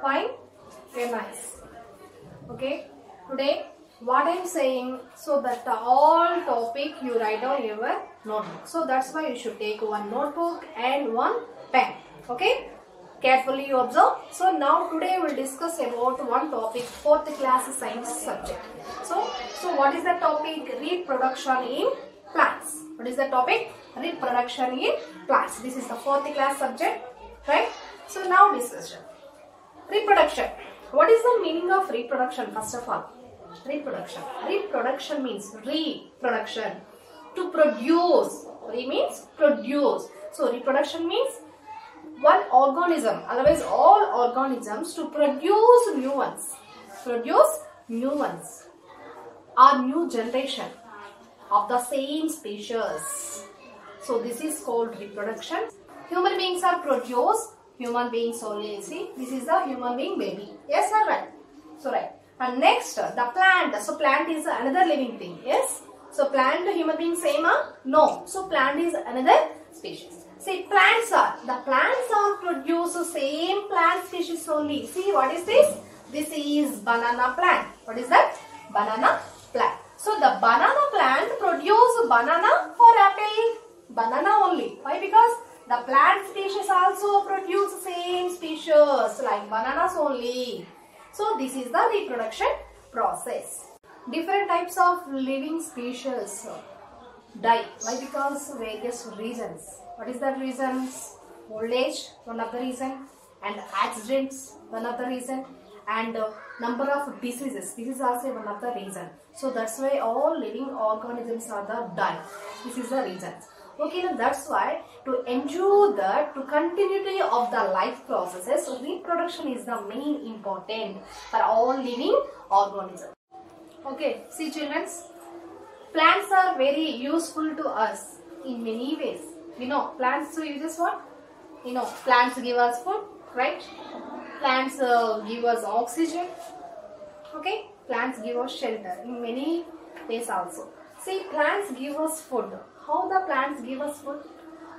Fine? Very nice. Okay. Today what I am saying, so that all topic you write on your notebook. So that's why you should take one notebook and one pen. Okay. Carefully you observe. So now today we will discuss about one topic, 4th class science subject. So what is the topic? Reproduction in plants. What is the topic? Reproduction in plants. This is the 4th class subject, right? So now discussion. Reproduction. What is the meaning of reproduction? First of all, reproduction. Reproduction means reproduction. To produce. Re means produce. So reproduction means one organism, otherwise all organisms, to produce new ones. Produce new ones or new generation of the same species. So this is called reproduction. Human beings are produced. Human beings only. See, this is the human being baby. Yes or right? So right. And next, the plant. So plant is another living thing. Yes. So plant, human being same? No. So plant is another species. See, plants are produce same plant species only. See, what is this? This is banana plant. What is that? Banana plant. So the banana plant produce banana or apple? Banana only. Why? Because the plant species also produce same species like bananas only. So this is the reproduction process. Different types of living species die. Why? Because various reasons. What is that reasons? Old age, one of the reason, and accidents, one of the reason, and number of diseases. This is also one of the reason. So that's why all living organisms are the die. This is the reason. Okay, now that's why to ensure that to continuity of the life processes, reproduction is the main important for all living organisms. Okay, see children, plants are very useful to us in many ways. You know, plants uses what? You know, plants give us food, right? Plants give us oxygen. Okay, plants give us shelter in many ways also. See, plants give us food. How the plants give us food?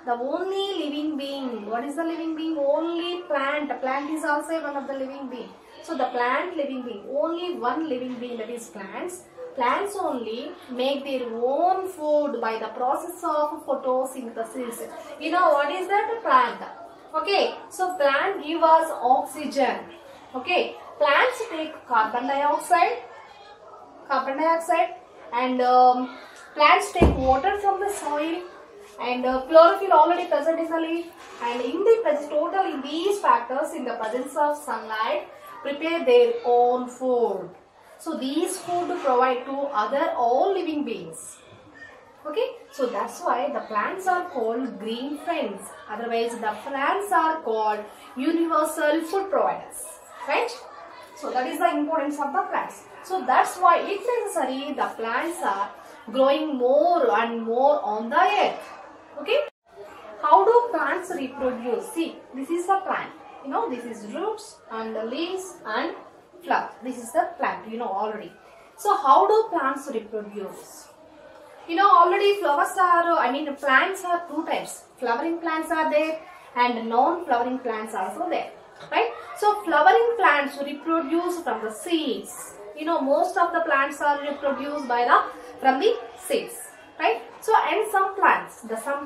The only living being. What is the living being? Only plant. Plant is also one of the living being. So the plant living being. Only one living being, that is plants. Plants only make their own food by the process of photosynthesis. You know what is that? Plant. Okay. So plant give us oxygen. Okay. Plants take carbon dioxide. And plants take water from the soil, and chlorophyll already present in the leaf, and in the totally these factors in the presence of sunlight prepare their own food. So these food provide to other all living beings. Okay, so that's why the plants are called green friends. Otherwise the plants are called universal food providers, right? So that is the importance of the plants. So that's why it's necessary the plants are growing more and more on the earth. Okay. How do plants reproduce? See, this is the plant. You know, this is roots and the leaves and flower. This is the plant, you know already. So how do plants reproduce? You know already plants are two types. Flowering plants are there and non-flowering plants are also there. Right? So flowering plants reproduce from the seeds. You know, most of the plants are reproduced from the seeds, right? So, and some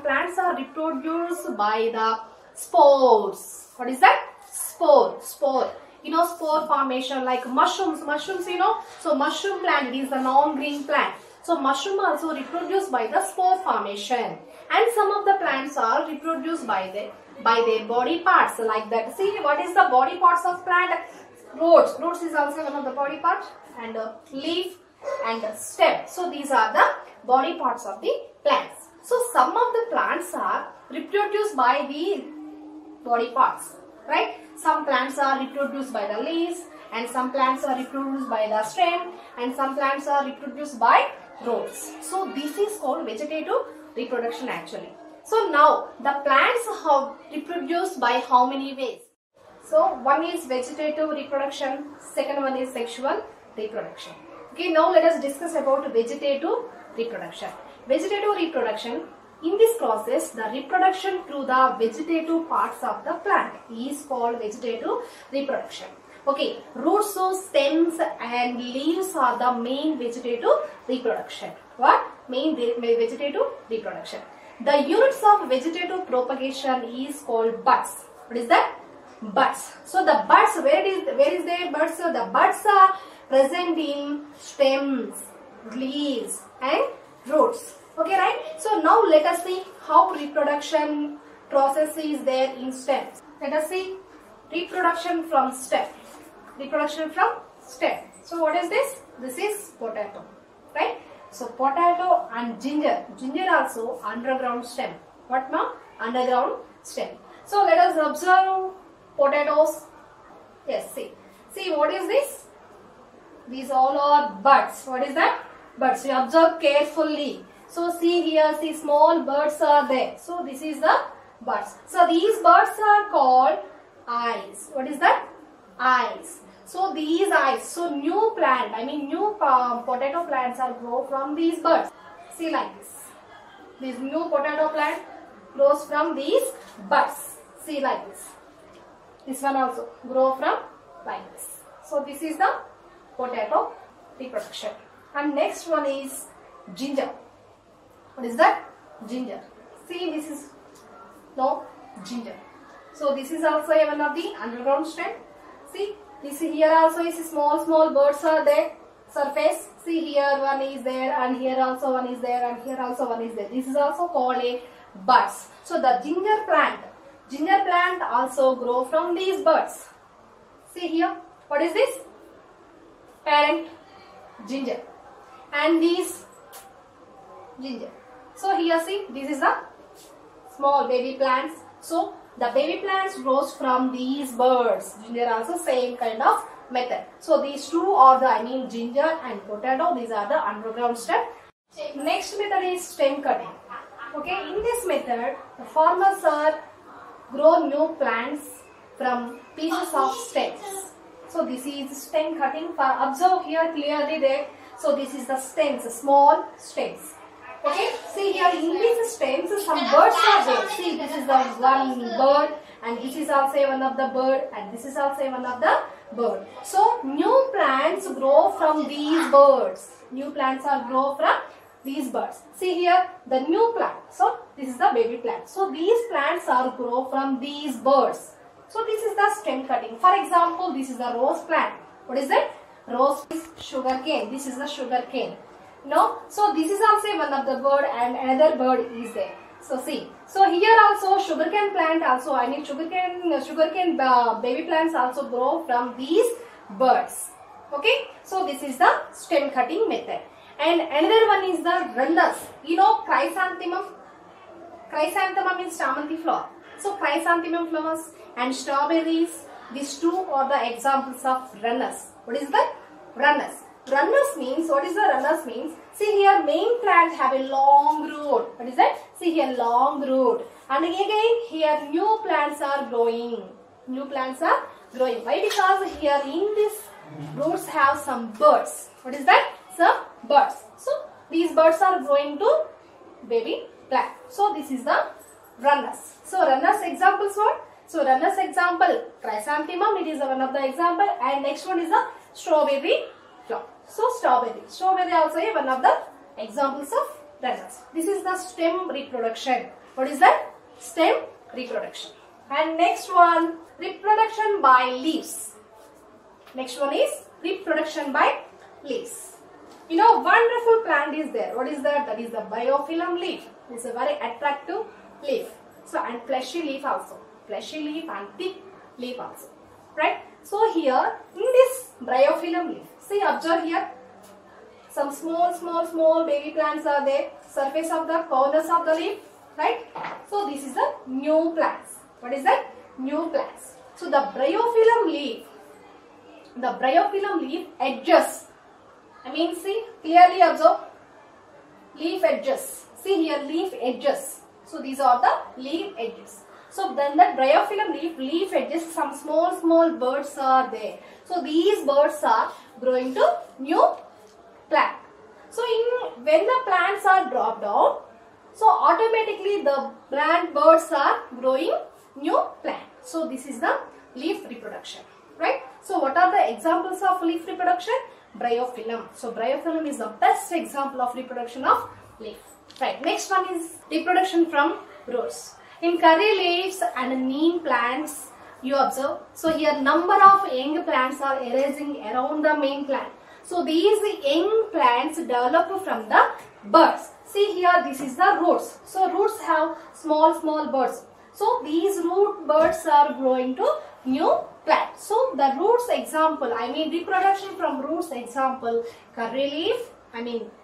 plants are reproduced by the spores. What is that? Spore. You know, spore formation like mushrooms, you know. So, mushroom plant, it is the non-green plant. So, mushroom also reproduced by the spore formation. And some of the plants are reproduced by their body parts like that. See, what is the body parts of plant? Roots is also one of the body parts, and leaf and stem. So these are the body parts of the plants. So some of the plants are reproduced by the body parts, right? Some plants are reproduced by the leaves, and some plants are reproduced by the stem, and some plants are reproduced by roots. So this is called vegetative reproduction actually. So now the plants have reproduced by how many ways? So one is vegetative reproduction, second one is sexual reproduction. Okay, now let us discuss about vegetative reproduction. Vegetative reproduction, in this process, the reproduction through the vegetative parts of the plant is called vegetative reproduction. Okay, roots, so stems and leaves are the main vegetative reproduction. What? Main vegetative reproduction. The units of vegetative propagation is called buds. What is that? Buds. So the buds, where is their buds? So the buds are present in stems, leaves and roots. Okay, right? So now let us see how reproduction process is there in stems. Let us see reproduction from stem. Reproduction from stem. So what is this? This is potato, right? So potato and ginger. Ginger also underground stem. What ma'am? Underground stem. So let us observe potatoes. Yes, see. See what is this? These all are buds. What is that? Buds. You observe carefully. So see here, see small buds are there. So this is the buds. So these buds are called eyes. What is that? Eyes. So these eyes. So new plant, new potato plants are grow from these buds. See like this. This new potato plant grows from these buds. See like this. This one also grow from like this. So this is the potato reproduction. And next one is ginger. What is that? Ginger. See, this is ginger. So this is also one of the underground stem. See, this here also is small birds are there. Surface. See here one is there and here also one is there and here also one is there. This is also called a buds. So the ginger plant also grow from these buds. See here, what is this? Parent ginger and these ginger. So here see, this is the small baby plants. So the baby plants grows from these birds. Ginger also same kind of method. So these two are the ginger and potato. These are the underground stem. Next method is stem cutting. Okay, in this method, the farmers are grow new plants from pieces of stems. So this is stem cutting. Observe here clearly there. So this is the stems, small stems. Okay, see here in these stems some birds are there. See, this is the one bird and this is also one of the bird and this is also one of the bird. So new plants grow from these birds. New plants are grow from these birds. See here the new plant. So this is the baby plant. So these plants are grow from these birds. So this is the stem cutting. For example, this is the rose plant. What is it? Rose is sugar cane. This is the sugar cane. No, so this is also one of the bird and another bird is there. So see, so here also sugarcane plant also, sugarcane baby plants also grow from these birds. Okay, so this is the stem cutting method. And another one is the runners. You know chrysanthemum. Chrysanthemum means chamanti flower. So chrysanthemum flowers and strawberries. These two are the examples of runners. What is that? Runners. Runners means, what is the runners means? See here main plant have a long root. What is that? See here long root. And again here new plants are growing. New plants are growing. Why? Because here in this roots have some birds. What is that? Some birds. So these birds are growing to baby plant. So this is the runners. So runners examples what? So runners example chrysanthemum, it is one of the example, and next one is the strawberry flower. So strawberry also is one of the examples of runners. This is the stem reproduction. What is that? Stem reproduction. And next one, reproduction by leaves. Next one is reproduction by leaves. You know, wonderful plant is there. What is that? That is the biophyllum leaf. It's a very attractive leaf. So and fleshy leaf also. Fleshy leaf and thick leaf also. Right? So here in this biophyllum leaf, see, observe here, some small baby plants are there. Surface of the corners of the leaf. Right? So this is the new plants. What is that? New plants. So the bryophyllum leaf edges. See, clearly observe leaf edges. See here leaf edges. So these are the leaf edges. So then the bryophyllum leaf edges, some small birds are there. So these birds are growing to new plant. So when the plants are dropped down, so automatically the plant birds are growing new plant. So this is the leaf reproduction, right? So what are the examples of leaf reproduction? Bryophyllum. So bryophyllum is the best example of reproduction of leaf. Right. Next one is reproduction from roots. In curry leaves and neem plants, you observe. So here number of young plants are arising around the main plant. So these young plants develop from the buds. See here, this is the roots. So roots have small buds. So these root buds are growing to new plant. So the roots example, reproduction from roots example, curry leaf,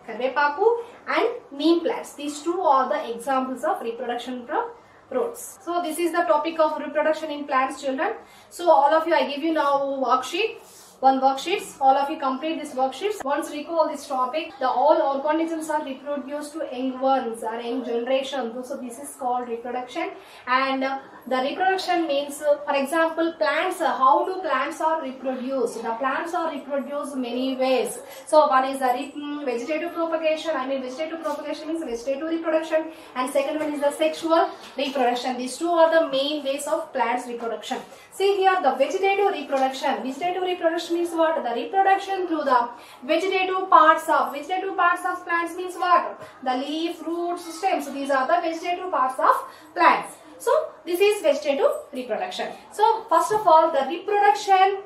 karvepaku and neem plants. These two are the examples of reproduction from roots. So this is the topic of reproduction in plants, children. So all of you, I give you now worksheet. One worksheet. All of you complete this worksheet. Once recall this topic, the all organisms are reproduced to young ones or young generation. So this is called reproduction. And the reproduction means, for example, plants. How do plants are reproduced? The plants are reproduced many ways. So one is the vegetative propagation. Vegetative propagation means vegetative reproduction. And second one is the sexual reproduction. These two are the main ways of plants reproduction. See here, the vegetative reproduction. Vegetative reproduction means what? The reproduction through the vegetative parts of plants means what? The leaf, roots, stems. So these are the vegetative parts of plants. So this is vegetative reproduction. So first of all, the reproduction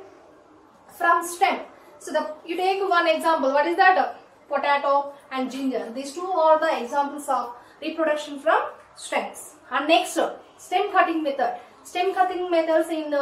from stem. So you take one example. What is that? Potato and ginger. These two are the examples of reproduction from stems. And next, stem cutting method. Stem cutting methods in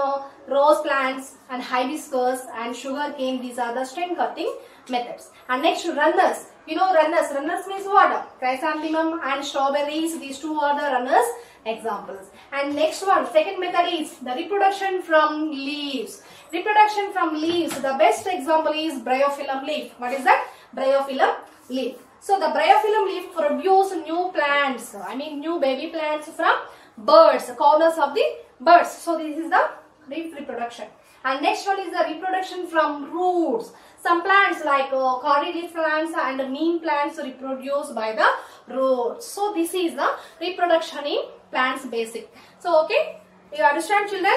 rose plants and hibiscus and sugar cane. These are the stem cutting methods. And next, runners. You know runners. Runners means what? Chrysanthemum and strawberries. These two are the runners examples. And next one, second method is the reproduction from leaves. Reproduction from leaves. The best example is bryophyllum leaf. What is that? Bryophyllum leaf. So the bryophyllum leaf produce new plants. New baby plants from birds, corners of the birds. So this is the leaf reproduction. And next one is the reproduction from roots. Some plants like curry leaf plants and neem plants reproduced by the roots. So this is the reproduction in plants basic. So okay, you understand, children?